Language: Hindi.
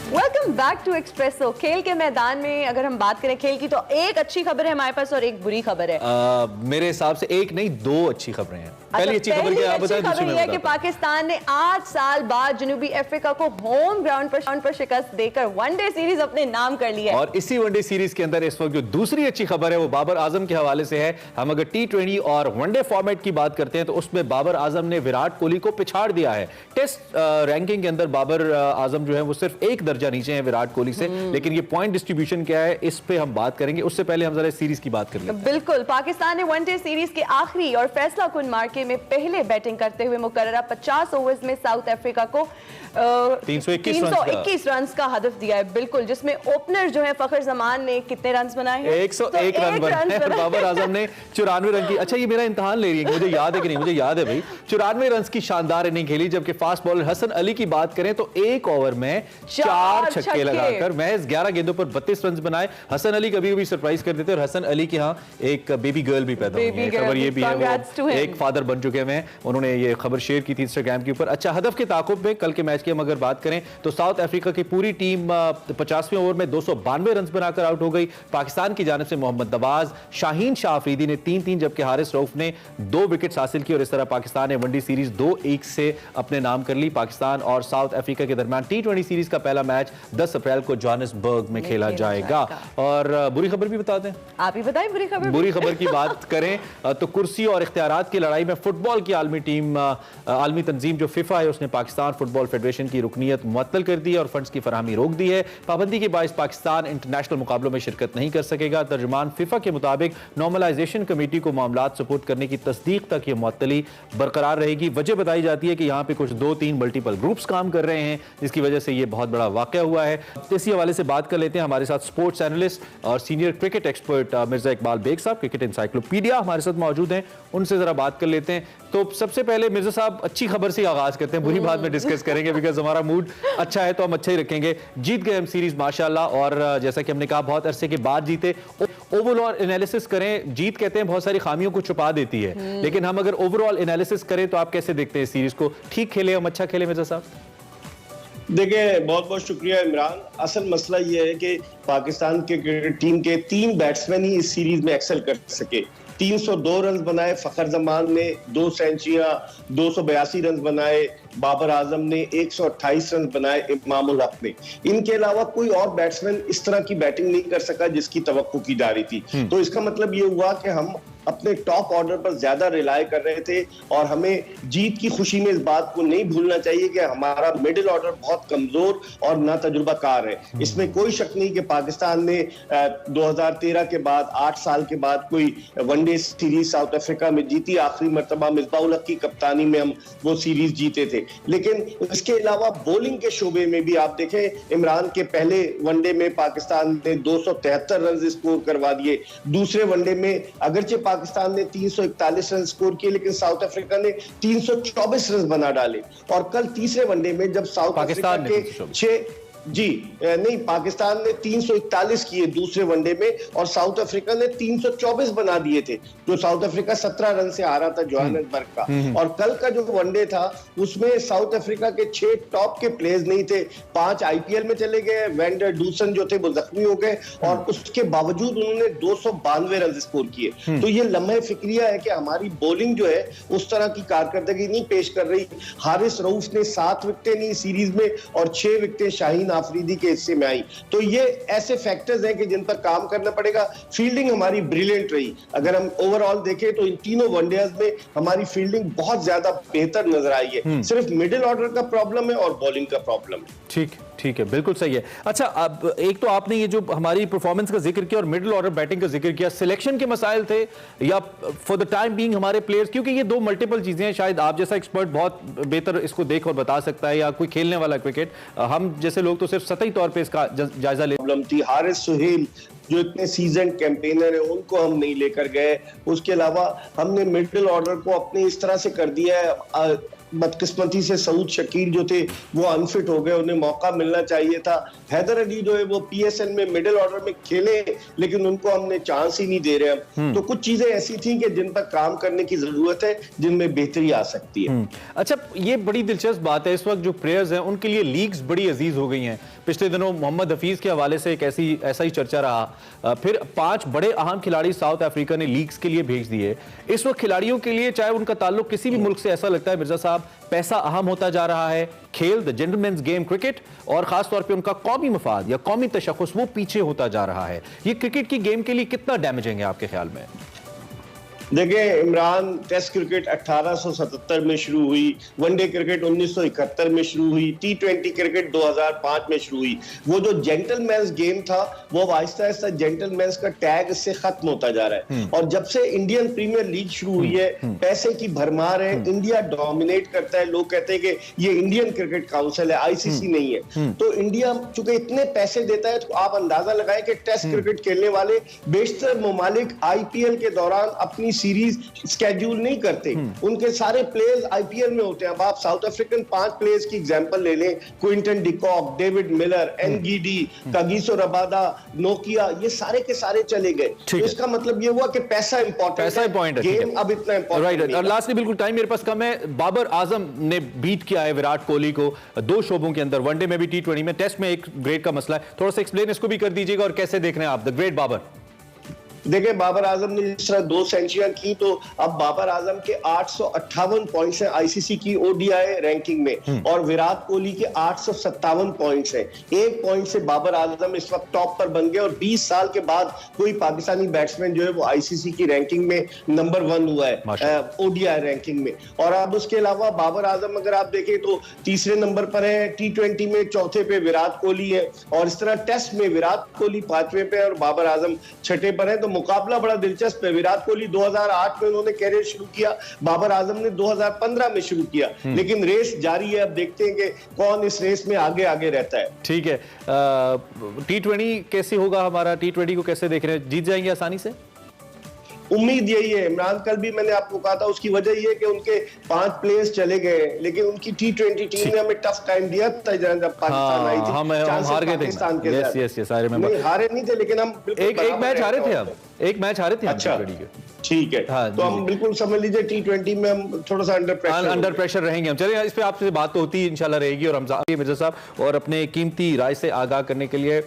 Welcome back to espresso. खेल के मैदान में अगर हम बात करें खेल की, तो एक अच्छी खबर है हमारे पास और एक बुरी खबर है। मेरे हिसाब से एक नहीं, दो अच्छी खबरें हैं। पहली अच्छी खबर क्या बताएं? खबर यह है कि पाकिस्तान ने 8 साल बाद जनूबी अफ्रीका को होम ग्राउंड पर शिकस्त देकर वनडे सीरीज अपने नाम कर ली है। और इसी वनडे सीरीज के अंदर इस वक्त जो दूसरी अच्छी खबर है वो बाबर आजम के हवाले से है। हम अगर T20 और वनडे फॉर्मेट की बात करते हैं तो उसमें बाबर आजम ने विराट कोहली को पिछाड़ दिया है। टेस्ट रैंकिंग के अंदर बाबर आजम जो है वो सिर्फ एक दर्जा नीचे है विराट कोहली से, लेकिन ये पॉइंट डिस्ट्रीब्यूशन क्या है इस पे हम बात करेंगे। उससे पहले हम जरा सीरीज की बात कर लेते हैं। बिल्कुल, पाकिस्तान ने वनडे सीरीज के आखिरी और फैसला कुन मार्के में पहले बैटिंग करते हुए मुकर्ररा 50 ओवर्स में साउथ अफ्रीका को 321 रन का हदफ दिया है। बिल्कुल, जिसमें ओपनर जो है फखर जमान ने कितने रन बनाए हैं? 101 रन बनाए और बाबर आजम ने 94 रन की। अच्छा, ये मेरा इम्तिहान ले रही है, मुझे याद है कि नहीं? मुझे याद है भाई, 94 रन की शानदार इनिंग खेली। जबकि फास्ट बॉलर हसन अली की बात करें तो एक ओवर में 4 छक्के लगाकर महज 11 गेंदों पर 32 रन बनाए। हसन अली कभी कभी सरप्राइज कर देते हैं। और हसन अली के यहाँ एक बेबी गर्ल भी पैदा हुई है, खबर ये भी है, वो एक फादर बन चुके हैं। उन्होंने ये खबर शेयर की थी इंस्टाग्राम के ऊपर। अच्छा, हदफ के ताकुब में कल के मैच की हम अगर बात करें तो साउथ अफ्रीका की पूरी टीम 50वें ओवर में 292 रन बनाकर आउट हो गई। पाकिस्तान की जानिब से मोहम्मद नवाज, शाहीन शाह अफरीदी ने 3-3 जबकि हारिस रऊफ ने 2 विकेट्स हासिल की। और इस तरह पाकिस्तान ने वनडे सीरीज 2-1 से अपने नाम कर ली। पाकिस्तान और साउथ अफ्रीका के दरमियान T20 सीरीज का पहला मैच 10 अप्रैल को जोहानिसबर्ग में खेला जाएगा। और बुरी खबर भी बता दें, आप ही बताएं बुरी खबर। बुरी खबर की बात करें तो कुर्सी और इख्तियारात की लड़ाई में फुटबॉल की आलमी टीम, आलमी तंजीम जो फिफा है, उसने पाकिस्तान फुटबॉल फेडरेशन की रुकनीत मुअत्तल कर दी है और फंड्स की फराहमी रोक दी है। पाबंदी के बायस पाकिस्तान इंटरनेशनल मुकाबलों में शिरकत नहीं कर सकेगा। तर्जुमान फिफा के मुताबिक नॉर्मलाइजेशन कमेटी को मामलात सपोर्ट करने की तस्दीक तक ये मुअत्तली बरकरार रहेगी। वजह बताई जाती है कि यहाँ पे कुछ 2-3 मल्टीपल ग्रुप्स काम कर रहे हैं, जिसकी वजह से ये बहुत बड़ा वाकया हुआ है। इसी हवाले से बात कर लेते हैं। हमारे साथ स्पोर्ट्स एनालिस्ट और senior cricket expert Mirza Iqbal Baig साहब, क्रिकेट एनसाइक्लोपीडिया, हमारे साथ मौजूद हैं। उनसे जरा बात कर लेते हैं। तो सबसे पहले मिर्जा साहब, अच्छी खबर से आगाज करते हैं, बुरी बात में डिस्कस करेंगे बिकॉज हमारा मूड अच्छा है तो हम अच्छा ही रखेंगे। जीत गए हम सीरीज माशाल्लाह, और जैसा कि हमने कहा बहुत अरसे के बाद जीते। ओवरऑल एनालिसिस करें, जीत कहते हैं बहुत सारी खामियों को छुपा देती है, लेकिन हम अगर ओवरऑल एनालिसिस करें तो आप कैसे देखते हैं सीरीज को? ठीक खेले हम, अच्छा खेले मिर्जा साहब? देखिए, बहुत बहुत शुक्रिया इमरान। असल मसला ये है कि पाकिस्तान के क्रिकेट टीम के 3 बैट्समैन ही इस सीरीज में एक्सेल कर सके। 302 रन बनाए फखर जमान ने, 2 सेंचुरियां, 282 रन बनाए बाबर आजम ने, 128 रन बनाए इमामुल हक ने। इनके अलावा कोई और बैट्समैन इस तरह की बैटिंग नहीं कर सका जिसकी तवक्को की जा रही थी। तो इसका मतलब ये हुआ कि हम अपने टॉप ऑर्डर पर ज्यादा रिलाय कर रहे थे, और हमें जीत की खुशी में इस बात को नहीं भूलना चाहिए कि हमारा मिडिल ऑर्डर बहुत कमजोर और ना तजुर्बाकार है। इसमें कोई शक नहीं कि पाकिस्तान ने 2013 के बाद 8 साल के बाद कोई वनडे सीरीज साउथ अफ्रीका में जीती। आखिरी मर्तबा मिसबाह-उल हक की कप्तानी में हम वो सीरीज जीते थे। लेकिन इसके अलावा बॉलिंग के शोबे में भी आप देखें, इमरान के पहले वनडे में पाकिस्तान ने 273 रन स्कोर करवा दिए। दूसरे वनडे में अगरचे पाकिस्तान ने 341 रन स्कोर किए, लेकिन साउथ अफ्रीका ने 324 रन बना डाले। और कल तीसरे वनडे में जब साउथ अफ्रीका के 6 नहीं, पाकिस्तान ने 341 किए दूसरे वनडे में, और साउथ अफ्रीका ने 324 बना दिए थे। जो साउथ अफ्रीका 17 रन से हारा था जोहानिसबर्ग का। और कल का जो वनडे था उसमें साउथ अफ्रीका के 6 टॉप के प्लेयर्स नहीं थे। 5 IPL में चले गए, वेंडर डूसन जो थे वो जख्मी हो गए, और उसके बावजूद उन्होंने 292 रन स्कोर किए। तो ये लम्हे फिक्रिया है कि हमारी बॉलिंग जो है उस तरह की कारकर्दगी नहीं पेश कर रही। हारिस रऊफ ने 7 विकेटें ली सीरीज में, और 6 विकेटें शाहीन आफरीदी के हिस्से में आई। तो ये ऐसे फैक्टर्स हैं कि जिन पर काम करना पड़ेगा। फील्डिंग हमारी ब्रिलियंट रही। अगर हम ओवरऑल देखें तो इन तीनों वनडेज में हमारी फील्डिंग बहुत ज्यादा बेहतर नजर आई है। सिर्फ मिडिल ऑर्डर का प्रॉब्लम है और बॉलिंग का प्रॉब्लम है। ठीक है, बिल्कुल सही है। अच्छा, अब एक तो आपने ये जो हमारी परफॉर्मेंस का जिक्र किया और मिडिल ऑर्डर बैटिंग का जिक्र किया, सिलेक्शन के मसाइल थे या फॉर द टाइम बीइंग हमारे प्लेयर्स? क्योंकि ये 2 मल्टीपल चीजें हैं। शायद आप जैसा एक्सपर्ट बहुत बेहतर इसको देख और बता सकता है, या कोई खेलने वाला क्रिकेट, हम जैसे लोग तो सिर्फ सतही तौर पर इसका जायजा ले। प्रॉब्लम थी हारिस सुहेल जो इतने सीजन कैंपेनर है, उनको हम नहीं लेकर गए। उसके अलावा हमने मिडिल ऑर्डर को अपने इस तरह से कर दिया है, बदकिस्मती से सऊद शकील जो थे वो अनफिट हो गए, उन्हें मौका मिलना चाहिए था। हैदर अली जो है वो पीएसएल में मिडिल ऑर्डर में खेले, लेकिन उनको हमने चांस ही नहीं दे रहे हम। तो कुछ चीजें ऐसी थी कि जिन पर काम करने की जरूरत है, जिनमें बेहतरी आ सकती है। अच्छा, ये बड़ी दिलचस्प बात है, इस वक्त जो प्लेयर्स हैं उनके लिए लीग्स बड़ी अजीज हो गई हैं। पिछले दिनों मोहम्मद हफीज के हवाले से एक ऐसा ही चर्चा रहा। फिर 5 बड़े अहम खिलाड़ी साउथ अफ्रीका ने लीग्स के लिए भेज दिए। इस वक्त खिलाड़ियों के लिए, चाहे उनका ताल्लुक किसी भी मुल्क से, ऐसा लगता है मिर्जा साहब, पैसा अहम होता जा रहा है। खेल, द जेंटलमैन्स गेम क्रिकेट, और खासतौर पे उनका कौमी मफाद या कौमी तशख्खुस, वो पीछे होता जा रहा है। ये क्रिकेट की गेम के लिए कितना डैमेजिंग है आपके ख्याल में? देखिए इमरान, टेस्ट क्रिकेट 1877 में शुरू हुई, वनडे क्रिकेट 1971 में शुरू हुई, T20 क्रिकेट 2005 में शुरू हुई। वो जो जेंटलमैन्स गेम था वो आहिस्ता आहिस्ता जेंटलमैन्स का टैग इससे खत्म होता जा रहा है। और जब से इंडियन प्रीमियर लीग शुरू हुई है, पैसे की भरमार है, इंडिया डोमिनेट करता है। लोग कहते हैं कि ये इंडियन क्रिकेट काउंसिल है, आईसीसी नहीं है। तो इंडिया चूंकि इतने पैसे देता है, तो आप अंदाजा लगाएं कि टेस्ट क्रिकेट खेलने वाले बेशतर ममालिक आईपीएल के दौरान अपनी सीरीज स्केड्यूल नहीं करते। उनके सारे प्लेयर्स आईपीएल में होते हैं। अब आप साउथ अफ्रीकन 5 प्लेयर्स की एग्जांपल ले लें, Quinton de Kock, David Miller, Ngidi, Kagiso Rabada, Nokia, ये सारे के सारे चले गए। तो इसका मतलब ये हुआ कि पैसा इंपॉर्टेंट है, गेम अब इतना इंपॉर्टेंट नहीं है। और लास्टली, बिल्कुल टाइम मेरे पास कम है, बाबर आजम ने बीट किया है विराट कोहली को 2 शोबों के अंदर, वनडे में भी, T20 में, टेस्ट में एक ग्रेड का मसला है। थोड़ा सा एक्सप्लेन इसको भी कर दीजिएगा, और कैसे देख रहे हैं आप द ग्रेट बाबर? देखिए, बाबर आजम ने जिस तरह 2 सेंचुरियां की, तो अब बाबर आजम के 858 पॉइंट्स हैं आईसीसी की ओडीआई रैंकिंग में, और विराट कोहली के 857 पॉइंट्स हैं। 1 पॉइंट से बाबर आजम इस वक्त टॉप पर बन गए, और 20 साल के बाद कोई पाकिस्तानी बैट्समैन जो है वो आईसीसी की रैंकिंग में नंबर 1 हुआ है ओडीआई रैंकिंग में। और अब उसके अलावा बाबर आजम अगर आप देखें तो तीसरे नंबर पर है, T20 में चौथे पे विराट कोहली है, और इस तरह टेस्ट में विराट कोहली 5वें पे और बाबर आजम 6ठे पर है। तो मुकाबला बड़ा दिलचस्प है। विराट कोहली 2008 में उन्होंने कैरियर शुरू किया, बाबर आजम ने 2015 में शुरू किया, लेकिन रेस जारी है। अब देखते हैं कि कौन इस रेस में आगे आगे रहता है। ठीक है, T20 कैसे होगा हमारा? T20 को कैसे देख रहे हैं? जीत जाएंगे आसानी से? उम्मीद यही है इमरान। कल भी मैंने आपको कहा था, उसकी वजह यह है कि उनके 5 प्लेयर्स चले गए, लेकिन उनकी T20 टीम ने हमें टफ टाइम दिया था जब पाकिस्तान आई थी। हम हार गए थे। Yes, I remember. नहीं, हारे नहीं थे, लेकिन हम एक मैच हारे थे। हम एक मैच हारे थे। अच्छा, ठीक है। तो हम बिल्कुल समझ लीजिए T20 में हम थोड़ा सा अंडर प्रेशर रहेंगे हम। चलिए, इस पे आपसे बात तो होती इंशाल्लाह रहेगी, और हम मिर्जा साहब और अपने कीमती राय से आगाह करने के लिए